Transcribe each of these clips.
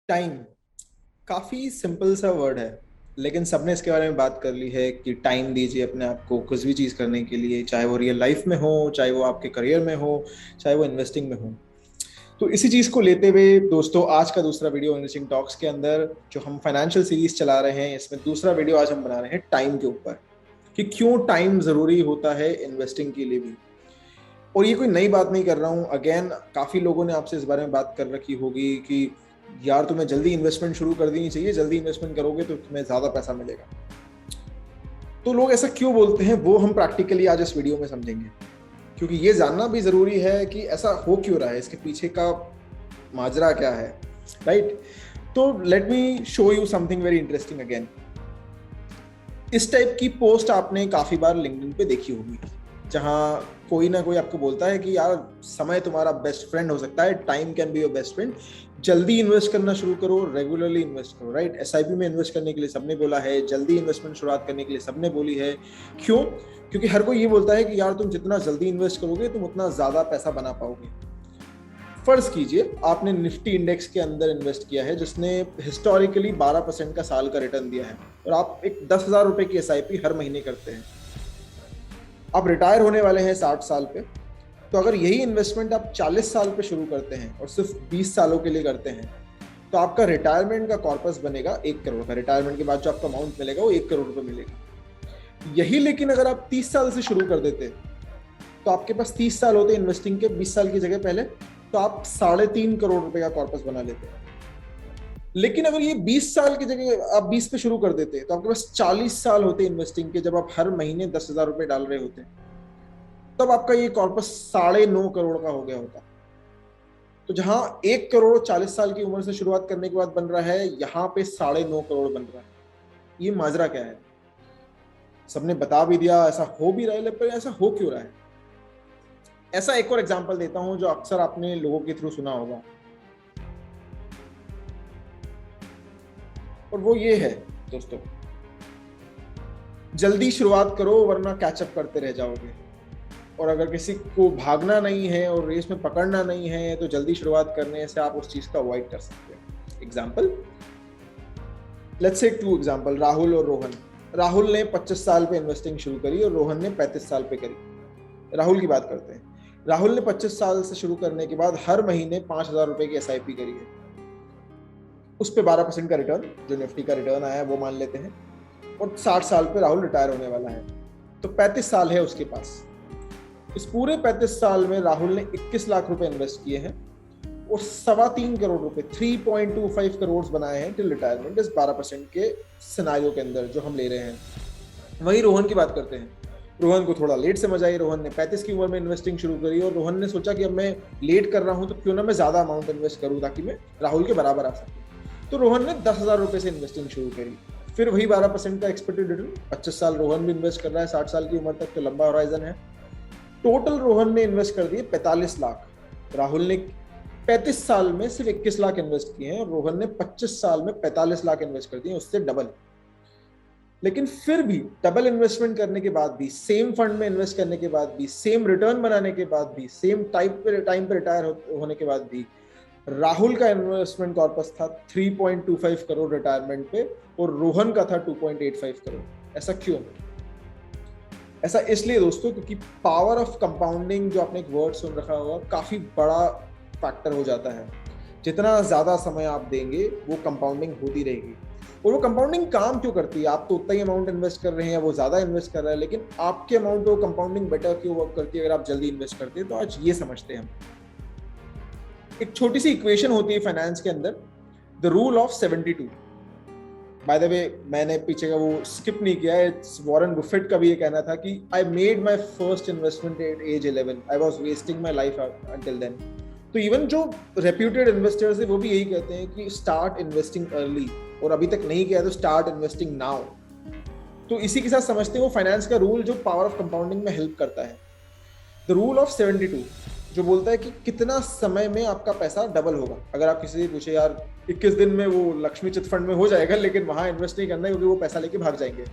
Time काफी simple सा word है, लेकिन सबने इसके बारे में बात कर ली है कि टाइम दीजिए अपने आप को कुछ भी चीज करने के लिए, चाहे वो रियल लाइफ में हो, चाहे वो आपके करियर में हो, चाहे वो इन्वेस्टिंग में हो। तो इसी चीज को लेते हुए दोस्तों, आज का दूसरा वीडियो इन्वेस्टिंग टॉक्स के अंदर जो हम फाइनेंशियल सीरीज चला रहे हैं, इसमें दूसरा वीडियो आज हम बना रहे हैं टाइम के ऊपर कि क्यों टाइम जरूरी होता है इन्वेस्टिंग के लिए भी। और ये कोई नई बात नहीं कर रहा हूँ, अगेन काफी लोगों ने आपसे इस बारे में बात कर रखी होगी कि यार तुम्हें जल्दी इन्वेस्टमेंट शुरू कर देनी चाहिए, जल्दी इन्वेस्टमेंट करोगे तो तुम्हें ज्यादा पैसा मिलेगा। तो लोग ऐसा क्यों बोलते हैं वो हम प्रैक्टिकली आज इस वीडियो में समझेंगे, क्योंकि ये जानना भी जरूरी है कि ऐसा हो क्यों रहा है, इसके पीछे का माजरा क्या है। राइट। तो let me show you something very interesting again. इस टाइप की पोस्ट आपने काफी बार लिंक्डइन पे देखी होगी, जहां कोई ना कोई आपको बोलता है कि यार समय तुम्हारा बेस्ट फ्रेंड हो सकता है, time can be your best friend, जल्दी इन्वेस्ट करना शुरू करो, रेगुलरली इन्वेस्ट करो। राइट। एसआईपी में इन्वेस्ट करने के लिए सबने बोला है, जल्दी इन्वेस्टमेंट शुरुआत करने के लिए सबने बोली है। क्यों? क्योंकि हर कोई ये बोलता है कि यार तुम जितना जल्दी इन्वेस्ट करोगे तुम उतना ज्यादा पैसा बना पाओगे। फर्ज कीजिए आपने निफ्टी इंडेक्स के अंदर इन्वेस्ट किया है जिसने हिस्टोरिकली 12% का साल का रिटर्न दिया है, और आप एक 10,000 रुपए की एसआईपी हर महीने करते हैं। आप रिटायर होने वाले हैं 60 साल पे, तो अगर यही इन्वेस्टमेंट आप 40 साल पे शुरू करते हैं और सिर्फ 20 सालों के लिए करते हैं, तो आपका रिटायरमेंट का कॉर्पस बनेगा 1 करोड़ का। रिटायरमेंट के बाद जो आपका अमाउंट मिलेगा वो 1 करोड़ रुपए मिलेगा। यही लेकिन अगर आप 30 साल से शुरू कर देते तो आपके पास 30 साल होते इन्वेस्टिंग के, 20 साल की जगह पहले, तो आप 3.5 करोड़ रुपए का कॉर्पस बना लेते हैं। लेकिन अगर ये 20 साल की जगह आप 20 पे शुरू कर देते तो आपके पास 40 साल होते इन्वेस्टिंग के, जब आप हर महीने 10,000 रुपए डाल रहे होते, तब आपका ये कॉर्पस 9.5 करोड़ का हो गया होता। तो जहां 1 करोड़ 40 साल की उम्र से शुरुआत करने के बाद बन रहा है, यहाँ पे 9.5 करोड़ बन रहा है। ये माजरा क्या है? सबने बता भी दिया, ऐसा हो भी रहा है, लेकिन ऐसा हो क्यों रहा है? ऐसा एक और एग्जांपल देता हूं जो अक्सर आपने लोगों के थ्रू सुना होगा, और वो ये है दोस्तों, जल्दी शुरुआत करो वरना कैचअप करते रह जाओगे। और अगर किसी को भागना नहीं है और रेस में पकड़ना नहीं है, तो जल्दी शुरुआत करने से आप उस चीज को अवॉइड कर सकते हैं। Example, let's say 2 example, Rahul और रोहन। राहुल ने 25 साल पे इन्वेस्टिंग शुरू करी और रोहन ने 35 साल पे करी। राहुल की बात करते हैं। राहुल ने 25 साल से शुरू करने के बाद हर महीने 5,000 रुपए की एसआईपी करी है। उस पे 12% का रिटर्न, जो निफ्टी का रिटर्न आया है वो मान लेते हैं, और 60 साल पे राहुल रिटायर होने वाला है। तो 35 साल है उसके पास। इस पूरे 35 साल में राहुल ने 21 लाख रुपए इन्वेस्ट किए हैं और 3.25 करोड़ रुपए, 3.25 करोड़ बनाए हैं टिल रिटायरमेंट, इस 12% के सिनारियो के अंदर जो हम ले रहे हैं। वही रोहन की बात करते हैं। रोहन को थोड़ा लेट समझ आई। रोहन ने 35 की उम्र में इन्वेस्टिंग शुरू करी, और रोहन ने सोचा कि अब मैं लेट कर रहा हूं तो क्यों ना मैं ज्यादा अमाउंट इन्वेस्ट करूं ताकि मैं राहुल के बराबर आ सकूं। तो रोहन ने 10,000 रुपए से इन्वेस्टिंग शुरू करी। फिर वही 12% का एक्सपेक्टेड रिटर्न, 25 साल रोहन भी इन्वेस्ट कर रहा है, 60 साल की उम्र तक, तो लंबा होराइजन है। टोटल रोहन ने इन्वेस्ट कर दिए 45 लाख। राहुल ने 35 साल में सिर्फ 21 लाख इन्वेस्ट किए हैं, और रोहन ने 25 साल में 45 लाख इन्वेस्ट कर दिए, उससे डबल। लेकिन फिर भी डबल इन्वेस्टमेंट करने के बाद भी, सेम फंड में इन्वेस्ट करने के बाद भी, सेम रिटर्न बनाने के बाद भी, सेम टाइम पे रिटायर होने के बाद भी, राहुल का इन्वेस्टमेंट कॉर्पस था 3.25 करोड़ रिटायरमेंट पे, और रोहन का था 2.85 करोड़। ऐसा क्यों? ऐसा इसलिए दोस्तों क्योंकि पावर ऑफ कंपाउंडिंग, जो आपने एक वर्ड सुन रखा होगा, काफी बड़ा फैक्टर हो जाता है। जितना ज्यादा समय आप देंगे वो कंपाउंडिंग होती रहेगी। और वो कंपाउंडिंग काम क्यों करती है? आप तो उतना ही अमाउंट इन्वेस्ट कर रहे हैं, वो ज्यादा इन्वेस्ट कर रहा है, लेकिन आपके अमाउंट पे कंपाउंडिंग बेटर क्यों वर्क करती है अगर आप जल्दी इन्वेस्ट करते हैं? तो आज ये समझते हैं हम। एक छोटी सी इक्वेशन होती है फाइनेंस के अंदर, the rule of 72। By the way, मैंने पीछे का वो स्किप नहीं किया है, वॉरेन बुफेट का भी ये कहना था कि I made my first investment at age 11, I was wasting my life until then. तो इवन जो रेप्यूटेड इन्वेस्टर्स है वो भी यही कहते हैं कि स्टार्ट इन्वेस्टिंग अर्ली, और अभी तक नहीं किया तो स्टार्ट इन्वेस्टिंग नाउ। तो इसी के साथ समझते हैं वो फाइनेंस का रूल जो पावर ऑफ कंपाउंडिंग में हेल्प करता है, द रूल ऑफ 72, जो बोलता है कि कितना समय में आपका पैसा डबल होगा। अगर आप किसी से पूछे यार 21 दिन में वो लक्ष्मी चिट फंड में हो जाएगा, लेकिन वहां इन्वेस्ट नहीं करना है क्योंकि वो पैसा लेके भाग जाएंगे।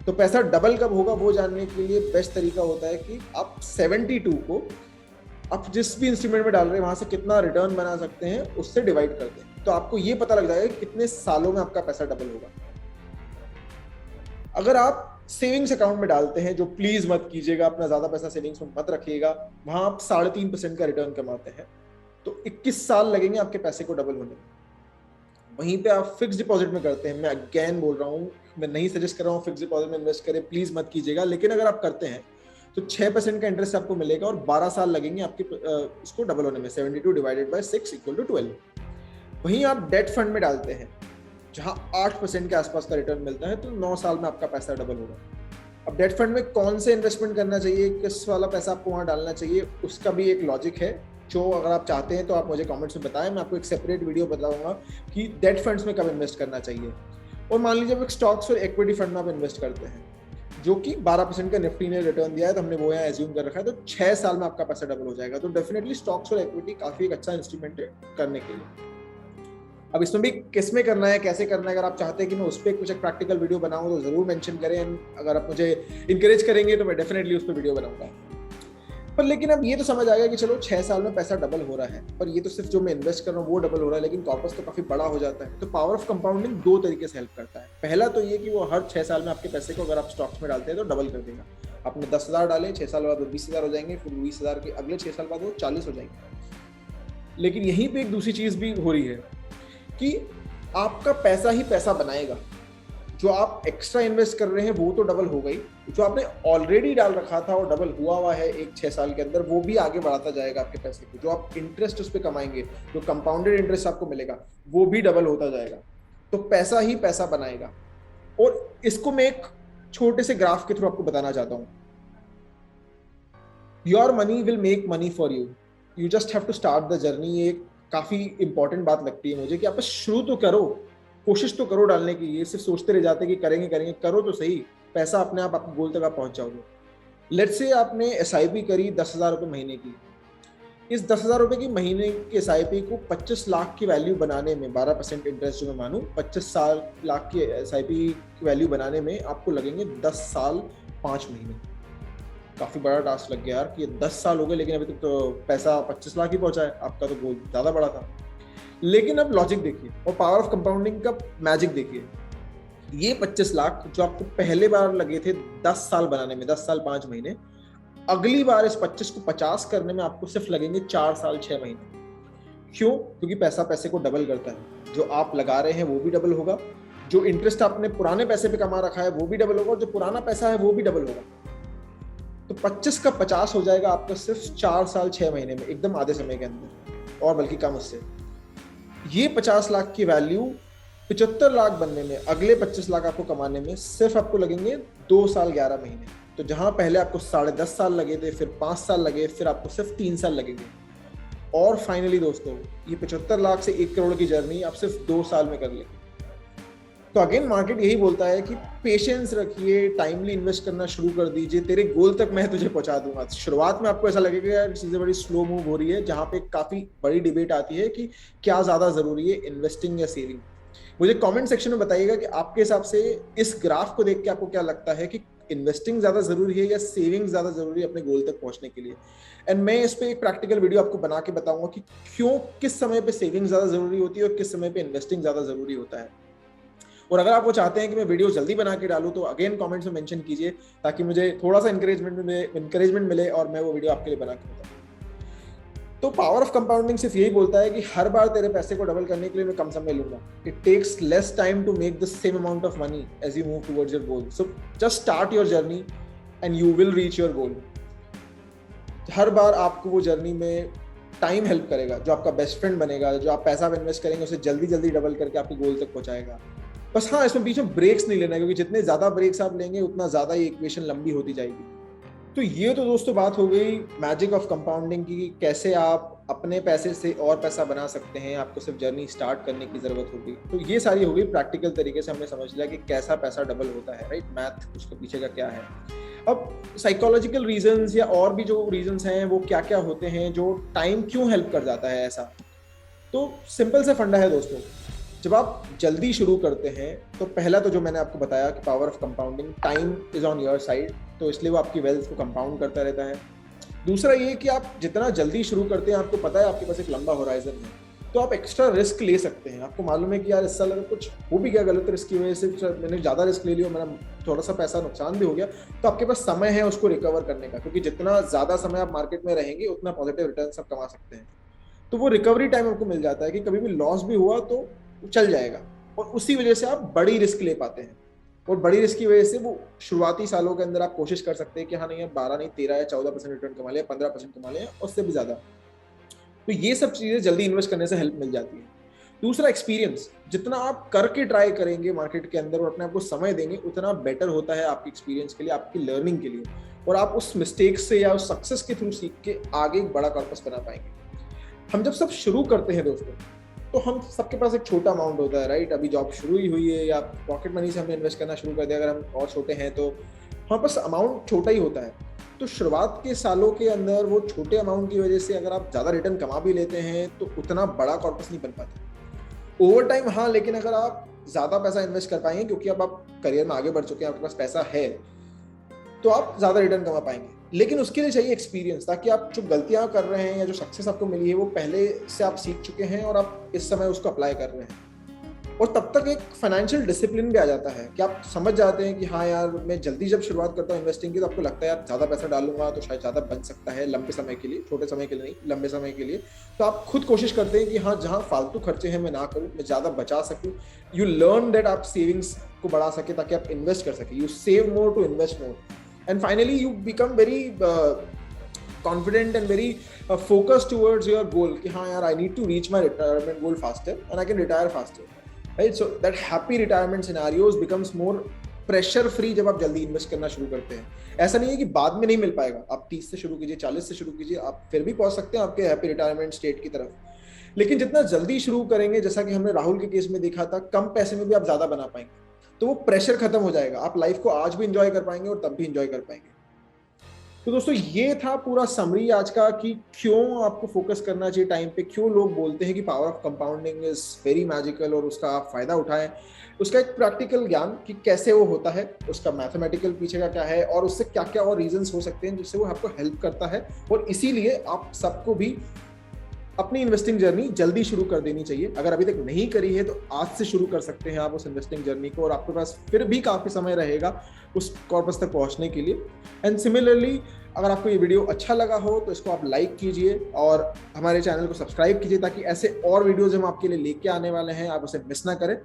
तो पैसा डबल कब होगा वो जानने के लिए बेस्ट तरीका होता है कि आप 72 को आप जिस भी इंस्ट्रूमेंट में डाल रहे हैं वहां से कितना रिटर्न बना सकते हैं उससे डिवाइड कर दें। तो आपको ये पता लग जाएगा कि कितने सालों में आपका पैसा डबल होगा। अगर आप सेविंग्स अकाउंट में डालते हैं, जो प्लीज मत कीजिएगा, अपना ज्यादा पैसा सेविंग्स में मत रखिएगा, वहां आप 3.5% का रिटर्न कमाते हैं, तो 21 साल लगेंगे आपके पैसे को डबल होने में। वहीं पे आप फिक्स डिपॉजिट में करते हैं, मैं अगेन बोल रहा हूँ, मैं नहीं सजेस्ट कर रहा हूँ फिक्स डिपॉजिट में इन्वेस्ट करें, प्लीज मत कीजिएगा, लेकिन अगर आप करते हैं तो 6% का इंटरेस्ट आपको मिलेगा और 12 साल लगेंगे आपके उसको डबल होने में। 72 डिवाइडेड बाय 6 इक्वल टू 12। वहीं आप डेट फंड में डालते हैं जहां 8% के आसपास का रिटर्न मिलता है, तो 9 साल में आपका पैसा डबल होगा। अब डेट फंड में कौन से इन्वेस्टमेंट करना चाहिए, किस वाला पैसा आपको वहां डालना चाहिए, उसका भी एक लॉजिक है, जो अगर आप चाहते हैं तो आप मुझे कमेंट्स में बताएं, मैं आपको एक सेपरेट वीडियो बताऊंगा कि डेट फंड्स में कब इन्वेस्ट करना चाहिए। और मान लीजिए आप स्टॉक्स और इक्विटी फंड में आप इन्वेस्ट करते हैं जो कि 12% का निफ्टी ने रिटर्न दिया है, तो हमने वो यहाँ एज्यूम कर रखा है, तो 6 साल में आपका पैसा डबल हो जाएगा। तो डेफिनेटली स्टॉक्स और इक्विटी काफी एक अच्छा इंस्ट्रूमेंट है करने के लिए। अब इसमें भी किस में करना है, कैसे करना है, अगर आप चाहते हैं कि मैं उस पर कुछ एक प्रैक्टिकल वीडियो बनाऊं तो जरूर मेंशन करें। अगर आप मुझे इंकरेज करेंगे तो मैं डेफिनेटली उस पर वीडियो बनाऊंगा। पर लेकिन अब ये तो समझ आ गया कि चलो 6 साल में पैसा डबल हो रहा है, पर ये तो सिर्फ जो मैं इन्वेस्ट कर रहा हूँ वो डबल हो रहा है, लेकिन कॉर्पस तो काफी बड़ा हो जाता है। तो पावर ऑफ कंपाउंडिंग 2 तरीके से हेल्प करता है। पहला तो ये कि वो हर 6 साल में आपके पैसे को अगर आप स्टॉक्स में डालते हैं तो डबल कर देगा। आपने 10,000 डाले, 6 साल बाद वो 20,000 हो जाएंगे, फिर 20,000 के अगले 6 साल बाद वो 40 हो जाएंगे। लेकिन यहीं पे एक दूसरी चीज भी हो रही है कि आपका पैसा ही पैसा बनाएगा। जो आप एक्स्ट्रा इन्वेस्ट कर रहे हैं वो तो डबल हो गई, जो आपने ऑलरेडी डाल रखा था और डबल हुआ है एक 6 साल के अंदर, वो भी आगे बढ़ाता जाएगा आपके पैसे को। जो आप इंटरेस्ट उस पर कमाएंगे, जो कंपाउंडेड इंटरेस्ट आपको मिलेगा, वो भी डबल होता जाएगा। तो पैसा ही पैसा बनाएगा। और इसको मैं एक छोटे से ग्राफ के थ्रू आपको बताना चाहता हूं। Your money will make money for you, you just have to start the journey. ये काफी इंपॉर्टेंट बात लगती है मुझे कि आप शुरू तो करो, कोशिश तो करो डालने की। ये सिर्फ सोचते रह जाते कि करेंगे करेंगे, करो तो सही, पैसा अपने आप आपके गोल तक आप पहुंच जाओगे। लेट्स से आपने SIP करी 10,000 रुपये महीने की। इस 10,000 रुपये की महीने की SIP को 25 लाख की वैल्यू बनाने में, 12% इंटरेस्ट जो मैं मानूं, 25 लाख की SIP की वैल्यू बनाने में आपको लगेंगे 10 साल 5 महीने। काफी बड़ा टास्क लग गया यार कि 10 साल हो गए, लेकिन अभी तक तो पैसा 25 लाख ही पहुंचा है। आपका तो गोल ज्यादा बड़ा था। लेकिन अब लॉजिक देखिए और पावर ऑफ कंपाउंडिंग का मैजिक देखिए। ये 25 लाख जो आपको पहले बार लगे थे 10 साल बनाने में, 10 साल 5 महीने, अगली बार इस 25 को 50 करने में आपको सिर्फ लगेंगे 4 साल 6 महीने। क्यों? क्योंकि पैसा पैसे को डबल करता है। जो आप लगा रहे हैं वो भी डबल होगा, जो इंटरेस्ट आपने पुराने पैसे पे कमा रखा है वो भी डबल होगा, और जो पुराना पैसा है वो भी डबल होगा। तो 25 का 50 हो जाएगा आपका सिर्फ 4 साल 6 महीने में, एकदम आधे समय के अंदर, और बल्कि कम उससे। ये 50 लाख की वैल्यू 75 लाख बनने में, अगले 25 लाख आपको कमाने में सिर्फ आपको लगेंगे 2 साल 11 महीने। तो जहां पहले आपको 10.5 साल लगे थे, फिर 5 साल लगे, फिर आपको सिर्फ 3 साल लगेंगे। और फाइनली दोस्तों, ये 75 लाख से 1 करोड़ की जर्नी आप सिर्फ 2 साल में कर लेंगे। तो अगेन मार्केट यही बोलता है कि पेशेंस रखिए, टाइमली इन्वेस्ट करना शुरू कर दीजिए, तेरे गोल तक मैं तुझे पहुंचा दूंगा। शुरुआत में आपको ऐसा लगेगा यार चीजें बड़ी स्लो मूव हो रही है, जहां पे काफी बड़ी डिबेट आती है कि क्या ज्यादा जरूरी है, इन्वेस्टिंग या सेविंग। मुझे कमेंट सेक्शन में बताइएगा कि आपके हिसाब से इस ग्राफ को देख के आपको क्या लगता है कि इन्वेस्टिंग ज्यादा जरूरी है या सेविंग ज्यादा जरूरी है अपने गोल तक पहुंचने के लिए। एंड मैं इस पे एक प्रैक्टिकल वीडियो आपको बना के बताऊंगा कि क्यों, किस समय पे सेविंग ज्यादा जरूरी होती है और किस समय पे इन्वेस्टिंग ज्यादा जरूरी होता है। और अगर आप वो चाहते हैं कि मैं वीडियो जल्दी बना के डालूं तो अगेन कमेंट्स में मेंशन कीजिए, ताकि मुझे थोड़ा सा इंकरेजमेंट मिले और मैं वो वीडियो आपके लिए बना के बताऊं। तो पावर ऑफ कंपाउंडिंग सिर्फ यही बोलता है कि हर बार तेरे पैसे को डबल करने के लिए मैं कम समय लूंगा। It takes less time to make the same amount of money as you move towards your goal. So just start your journey and you will reach your goal. हर बार आपको वो जर्नी में टाइम हेल्प करेगा, जो आपका best friend बनेगा, जो आप पैसा इन्वेस्ट करेंगे उसे जल्दी जल्दी डबल करके आपके गोल तक पहुंचाएगा। बस हाँ, इसमें बीच में ब्रेक्स नहीं लेना, क्योंकि जितने ज्यादा ब्रेक्स आप लेंगे उतना ज्यादा ये इक्वेशन लंबी होती जाएगी। तो ये तो दोस्तों बात हो गई मैजिक ऑफ कंपाउंडिंग की, कैसे आप अपने पैसे से और पैसा बना सकते हैं, आपको सिर्फ जर्नी स्टार्ट करने की जरूरत होगी। तो ये सारी हो गई प्रैक्टिकल तरीके से हमने समझ लिया कि कैसा पैसा डबल होता है, राइट, मैथ उसके पीछे का क्या है। अब साइकोलॉजिकल रीजंस या और भी जो रीजंस हैं वो क्या क्या होते हैं, जो टाइम क्यों हेल्प कर जाता है ऐसा। तो सिंपल सा फंडा है दोस्तों, जब आप जल्दी शुरू करते हैं तो पहला तो जो मैंने आपको बताया कि power of compounding, time is on your side, तो इसलिए वो आपकी वेल्थ को कंपाउंड करता रहता है। दूसरा ये कि आप जितना जल्दी शुरू करते हैं, आपको पता है आपके पास एक लंबा होराइजन है, तो आप एक्स्ट्रा रिस्क ले सकते हैं। आपको मालूम है कि यार इस साल अगर कुछ हो भी गया गलत रिस्क की वजह से, मैंने ज़्यादा रिस्क ले लिया, मेरा थोड़ा सा पैसा नुकसान भी हो गया, तो आपके पास समय है उसको रिकवर करने का, क्योंकि जितना ज़्यादा समय आप मार्केट में रहेंगे उतना पॉजिटिव रिटर्न आप कमा सकते हैं। तो वो रिकवरी टाइम आपको मिल जाता है कि कभी भी लॉस भी हुआ तो चल जाएगा, और उसी वजह से आप बड़ी रिस्क ले पाते हैं। और बड़ी रिस्क की वजह से वो शुरुआती सालों के अंदर आप कोशिश कर सकते हैं कि हाँ नहीं, 12 नहीं 13 या 14% रिटर्न कमा लिया, 15% कमा लिया, उससे भी ज्यादा। तो ये सब चीजें जल्दी इन्वेस्ट करने से हेल्प मिल जाती है। दूसरा, एक्सपीरियंस। जितना आप करके ट्राई करेंगे मार्केट के अंदर और अपने आप को समय देंगे, उतना बेटर होता है आपके एक्सपीरियंस के लिए, आपकी लर्निंग के लिए, और आप उस मिस्टेक से या उस सक्सेस के थ्रू सीख के आगे एक बड़ा कॉर्पस बना पाएंगे। हम जब सब शुरू करते हैं दोस्तों, तो हम सबके पास एक छोटा अमाउंट होता है, राइट? अभी जॉब शुरू ही हुई है या पॉकेट मनी से हमने इन्वेस्ट करना शुरू कर दिया, अगर हम और छोटे हैं तो हमारे पास अमाउंट छोटा ही होता है। तो शुरुआत के सालों के अंदर वो छोटे अमाउंट की वजह से अगर आप ज़्यादा रिटर्न कमा भी लेते हैं तो उतना बड़ा कॉर्पस नहीं बन पाता ओवर टाइम। हाँ, लेकिन अगर आप ज़्यादा पैसा इन्वेस्ट कर पाएंगे, क्योंकि अब आप करियर में आगे बढ़ चुके हैं, आपके पास पैसा है, तो आप ज़्यादा रिटर्न कमा पाएंगे। लेकिन उसके लिए चाहिए एक्सपीरियंस, ताकि आप जो गलतियां कर रहे हैं या जो सक्सेस आपको मिली है वो पहले से आप सीख चुके हैं और आप इस समय उसको अप्लाई कर रहे हैं। और तब तक एक फाइनेंशियल डिसिप्लिन भी आ जाता है कि आप समझ जाते हैं कि हाँ यार, मैं जल्दी जब शुरुआत करता हूँ इन्वेस्टिंग की, तो आपको लगता है यार ज़्यादा पैसा डालूंगा तो शायद ज़्यादा बन सकता है लंबे समय के लिए, छोटे समय के लिए नहीं, लंबे समय के लिए। तो आप खुद कोशिश करते हैं कि हाँ, जहाँ फालतू खर्चे हैं मैं ना करूँ, मैं ज़्यादा बचा सकूँ। यू लर्न दैट आप सेविंग्स को बढ़ा सके ताकि आप इन्वेस्ट कर सके। You save more to invest more, and finally you become very confident and very focused towards your goal कि हाँ यार, I need to reach my retirement goal faster and I can retire faster, right? So that happy retirement scenarios becomes more pressure free जब आप जल्दी invest करना शुरू करते हैं। ऐसा नहीं है कि बाद में नहीं मिल पाएगा, आप 30 से शुरू कीजिए, 40 से शुरू कीजिए, आप फिर भी पहुंच सकते हैं आपके हैप्पी रिटायरमेंट स्टेट की तरफ। लेकिन जितना जल्दी शुरू करेंगे, जैसा कि हमने राहुल के केस में देखा था, कम पैसे में भी आप ज्यादा बना पाएंगे, तो वो प्रेशर खत्म हो जाएगा, आप लाइफ को आज भी एंजॉय कर पाएंगे और तब भी एंजॉय कर पाएंगे। तो दोस्तों, ये था पूरा समरी आज का कि क्यों आपको फोकस करना चाहिए टाइम पे, क्यों लोग बोलते हैं कि power of compounding is very magical और उसका आप फायदा उठाएं। उसका एक प्रैक्टिकल ज्ञान कि कैसे वो होता है, उसका मैथमेटिकल पीछे का क्या है और उससे क्या क्या और रीजंस हो सकते हैं जिससे वो आपको हेल्प करता है। और इसीलिए आप सबको भी अपनी इन्वेस्टिंग जर्नी जल्दी शुरू कर देनी चाहिए। अगर अभी तक नहीं करी है तो आज से शुरू कर सकते हैं आप उस इन्वेस्टिंग जर्नी को, और आपके पास फिर भी काफी समय रहेगा उस कॉर्पस तक पहुंचने के लिए। एंड सिमिलरली, अगर आपको ये वीडियो अच्छा लगा हो तो इसको आप लाइक कीजिए और हमारे चैनल को सब्सक्राइब कीजिए, ताकि ऐसे और वीडियोज हम आपके लिए लेके आने वाले हैं, आप उसे मिस ना करें।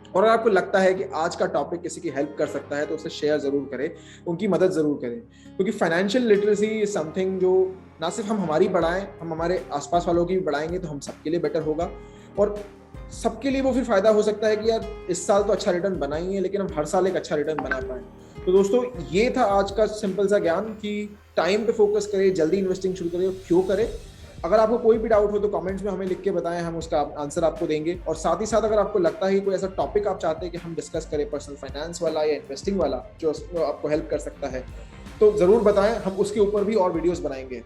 और अगर आपको लगता है कि आज का टॉपिक किसी की हेल्प कर सकता है तो उसे शेयर जरूर करें, उनकी मदद जरूर करें, क्योंकि फाइनेंशियल लिटरेसी इज समथिंग जो ना सिर्फ हम हमारी बढ़ाएं, हम हमारे आसपास वालों की भी बढ़ाएंगे तो हम सबके लिए बेटर होगा, और सबके लिए वो फिर फायदा हो सकता है कि यार इस साल तो अच्छा रिटर्न बना ही है, लेकिन हम हर साल एक अच्छा रिटर्न बना पाएं। तो दोस्तों, ये था आज का सिंपल सा ज्ञान कि टाइम पे फोकस करें, जल्दी इन्वेस्टिंग शुरू करें, क्यों करें। अगर आपको कोई भी डाउट हो तो कमेंट्स में हमें लिख के बताएं, हम उसका आंसर आपको देंगे। और साथ ही साथ अगर आपको लगता है कि कोई ऐसा टॉपिक आप चाहते हैं कि हम डिस्कस करें, पर्सनल फाइनेंस वाला या इन्वेस्टिंग वाला, जो आपको हेल्प कर सकता है, तो जरूर बताएं, हम उसके ऊपर भी और वीडियोस बनाएंगे।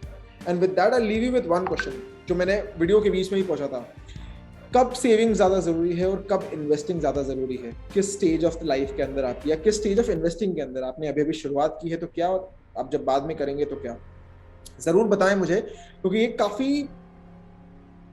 And with that I leave you with one question जो मैंने वीडियो के बीच में ही पूछा था। कब सेविंग ज्यादा जरूरी है और कब इन्वेस्टिंग ज्यादा जरूरी है? किस स्टेज ऑफ द लाइफ के अंदर आप, या किस स्टेज ऑफ इन्वेस्टिंग के अंदर आपने अभी शुरुआत की है तो क्या, और आप जब बाद में करेंगे तो क्या? जरूर बताएं मुझे, क्योंकि ये काफी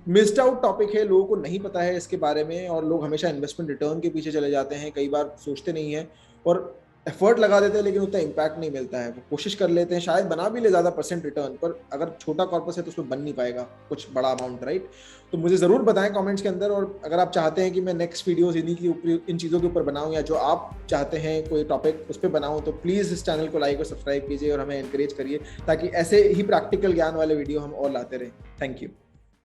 मिस्ड आउट टॉपिक है, लोगों को नहीं पता है इसके बारे में, और लोग हमेशा इन्वेस्टमेंट रिटर्न के पीछे चले जाते हैं, कई बार सोचते नहीं है और एफर्ट लगा देते हैं लेकिन उतना इम्पैक्ट नहीं मिलता है। वो कोशिश कर लेते हैं, शायद बना भी ले ज्यादा % रिटर्न, पर अगर छोटा कॉर्पस है तो उसमें बन नहीं पाएगा कुछ बड़ा अमाउंट, राइट? तो मुझे जरूर बताएं कमेंट्स के अंदर। और अगर आप चाहते हैं कि मैं नेक्स्ट वीडियोस इन चीज़ों के ऊपर बनाऊं, या जो आप चाहते हैं कोई टॉपिक उस पर बनाऊं, तो प्लीज़ इस चैनल को लाइक और सब्सक्राइब कीजिए और हमें एनकरेज करिए, ताकि ऐसे ही प्रैक्टिकल ज्ञान वाले वीडियो हम और लाते रहें। Thank you.